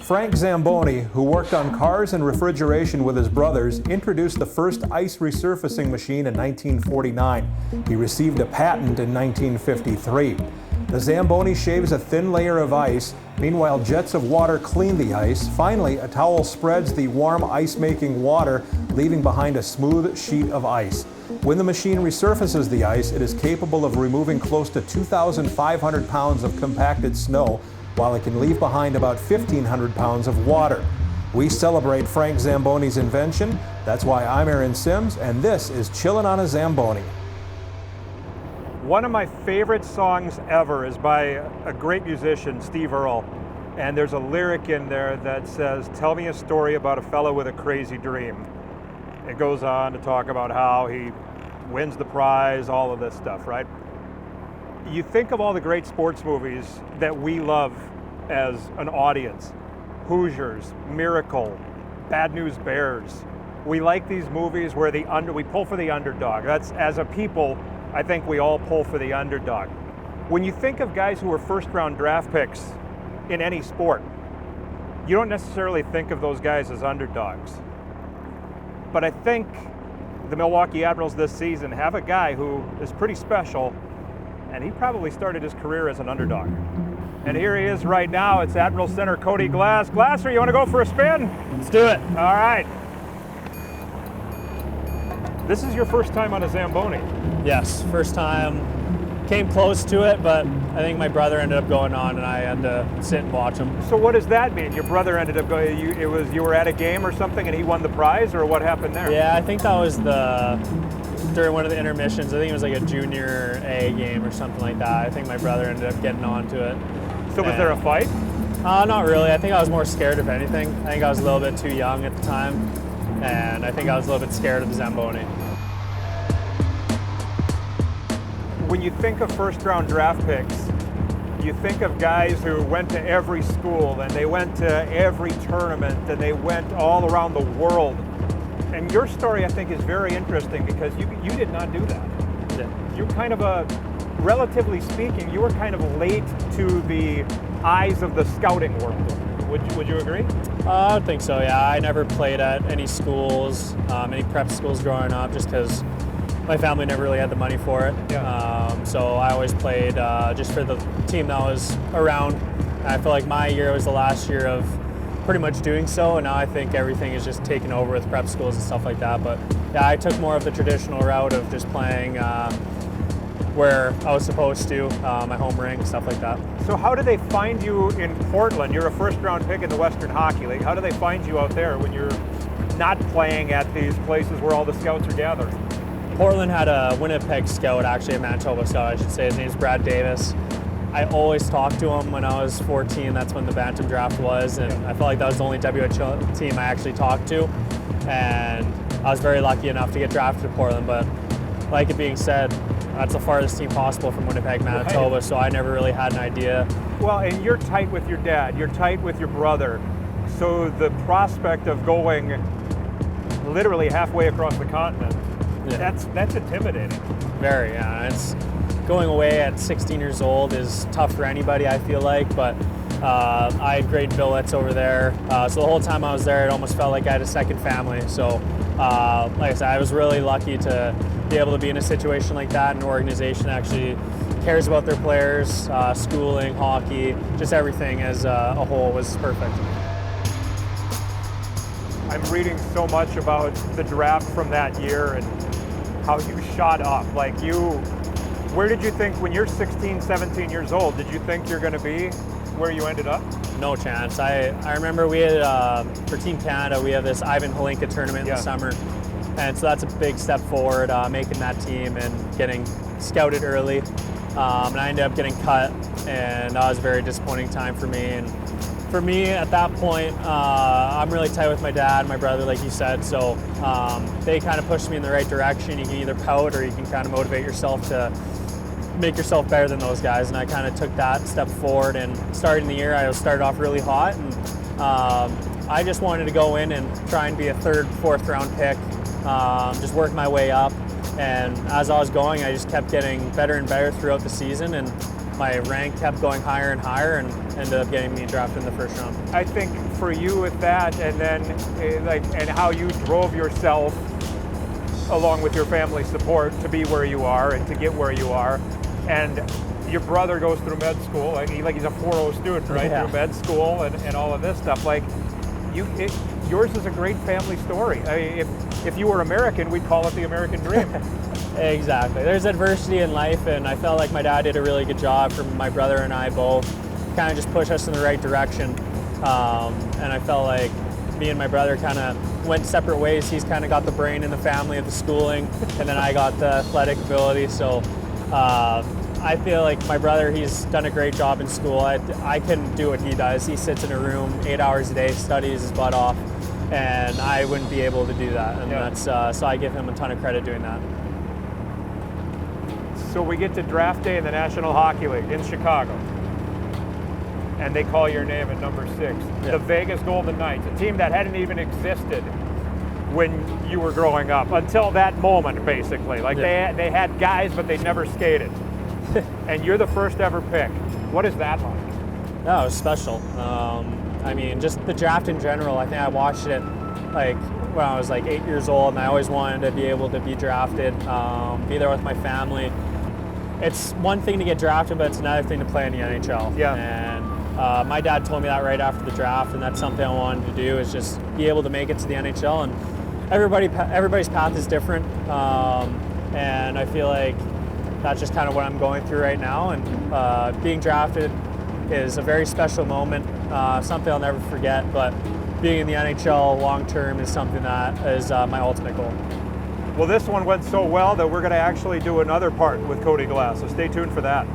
Frank Zamboni, who worked on cars and refrigeration with his brothers, introduced the first ice resurfacing machine in 1949. He received a patent in 1953. The Zamboni shaves a thin layer of ice. Meanwhile, jets of water clean the ice. Finally, a towel spreads the warm ice-making water, leaving behind a smooth sheet of ice. When the machine resurfaces the ice, it is capable of removing close to 2,500 pounds of compacted snow, while it can leave behind about 1,500 pounds of water. We celebrate Frank Zamboni's invention. That's why I'm Aaron Sims, and this is Chillin' on a Zamboni. One of my favorite songs ever is by a great musician, Steve Earle, and there's a lyric in there that says, "Tell me a story about a fellow with a crazy dream." It goes on to talk about how he wins the prize, all of this stuff, right? You think of all the great sports movies that we love as an audience. Hoosiers, Miracle, Bad News Bears. We like these movies where we pull for the underdog. That's, as a people, I think we all pull for the underdog. When you think of guys who were first-round draft picks in any sport, you don't necessarily think of those guys as underdogs. But I think the Milwaukee Admirals this season have a guy who is pretty special, and he probably started his career as an underdog. And here he is right now. It's Admiral center Cody Glass. Glasser, you want to go for a spin? Let's do it. All right. This is your first time on a Zamboni. Yes, first time. Came close to it, but I think my brother ended up going on and I had to sit and watch him. So what does that mean? Your brother ended up going, you were at a game or something and he won the prize, or what happened there? Yeah, I think that was during one of the intermissions. I think it was like a junior A game or something like that. I think my brother ended up getting onto it. So was there a fight? Not really. I think I was more scared if anything. I think I was a little bit too young at the time, and I think I was a little bit scared of the Zamboni. When you think of first-round draft picks, you think of guys who went to every school and they went to every tournament and they went all around the world. And your story, I think, is very interesting because you did not do that. Yeah. You kind of relatively speaking, you were kind of late to the eyes of the scouting world. Would you agree? I would think so, yeah. I never played at any schools, any prep schools growing up, just because my family never really had the money for it. Yeah. So I always played just for the team that was around. And I feel like my year was the last year of pretty much doing so, and now I think everything is just taken over with prep schools and stuff like that. But yeah, I took more of the traditional route of just playing where I was supposed to, my home rink, stuff like that. So how do they find you in Portland? You're a first-round pick in the Western Hockey League. How do they find you out there when you're not playing at these places where all the scouts are gathered? Portland had a Winnipeg scout, actually a Manitoba scout, I should say. His name's Brad Davis. I always talked to him when I was 14. That's when the Bantam draft was, and I felt like that was the only WHL team I actually talked to. And I was very lucky enough to get drafted to Portland, but like it being said, that's the farthest team possible from Winnipeg, Manitoba, right. So I never really had an idea. Well, and you're tight with your dad, you're tight with your brother, so the prospect of going literally halfway across the continent, yeah. That's intimidating. Very, yeah. It's going away at 16 years old is tough for anybody, I feel like, but I had great billets over there. So the whole time I was there, it almost felt like I had a second family. So like I said, I was really lucky to be able to be in a situation like that. An organization that actually cares about their players, schooling, hockey, just everything as a whole was perfect. I'm reading so much about the draft from that year and how you shot up. Where did you think, when you're 16, 17 years old, did you think you're going to be where you ended up? No chance. I remember we had, for Team Canada, we have this Ivan Holinka tournament in the summer. And so that's a big step forward, making that team and getting scouted early. And I ended up getting cut, and that was a very disappointing time for me. And for me, at that point, I'm really tight with my dad and my brother, like you said, so they kind of pushed me in the right direction. You can either pout or you can kind of motivate yourself to make yourself better than those guys, and I kind of took that step forward. And starting the year, I started off really hot, and I just wanted to go in and try and be a third, fourth round pick, just work my way up. And as I was going, I just kept getting better and better throughout the season, and my rank kept going higher and higher, and ended up getting me drafted in the first round. I think for you with that, and then and how you drove yourself along with your family support to be where you are and to get where you are, and your brother goes through med school, like he's a 4.0 student, right? Yeah. Through med school and all of this stuff. Like yours is a great family story. I mean, if you were American, we'd call it the American dream. Exactly. There's adversity in life, and I felt like my dad did a really good job for my brother and I both, kind of just push us in the right direction. And I felt like me and my brother kind of went separate ways. He's kind of got the brain in the family of the schooling, and then I got the athletic ability. So I feel like my brother, he's done a great job in school. I couldn't do what he does. He sits in a room 8 hours a day, studies his butt off, and I wouldn't be able to do that. And that's so I give him a ton of credit doing that. So we get to draft day in the National Hockey League in Chicago, and they call your name at number 6. Yeah. The Vegas Golden Knights, a team that hadn't even existed when you were growing up, until that moment, basically. Like they had guys, but they never skated. And you're the first ever pick. What is that like? No, it was special. I mean, just the draft in general. I think I watched it like when I was like 8 years old, and I always wanted to be able to be drafted, be there with my family. It's one thing to get drafted, but it's another thing to play in the NHL. Yeah. And my dad told me that right after the draft, and that's something I wanted to do, is just be able to make it to the NHL. And everybody's path is different, and I feel like that's just kind of what I'm going through right now. And being drafted is a very special moment, something I'll never forget. But being in the NHL long term is something that is my ultimate goal. Well, this one went so well that we're going to actually do another part with Cody Glass, so stay tuned for that.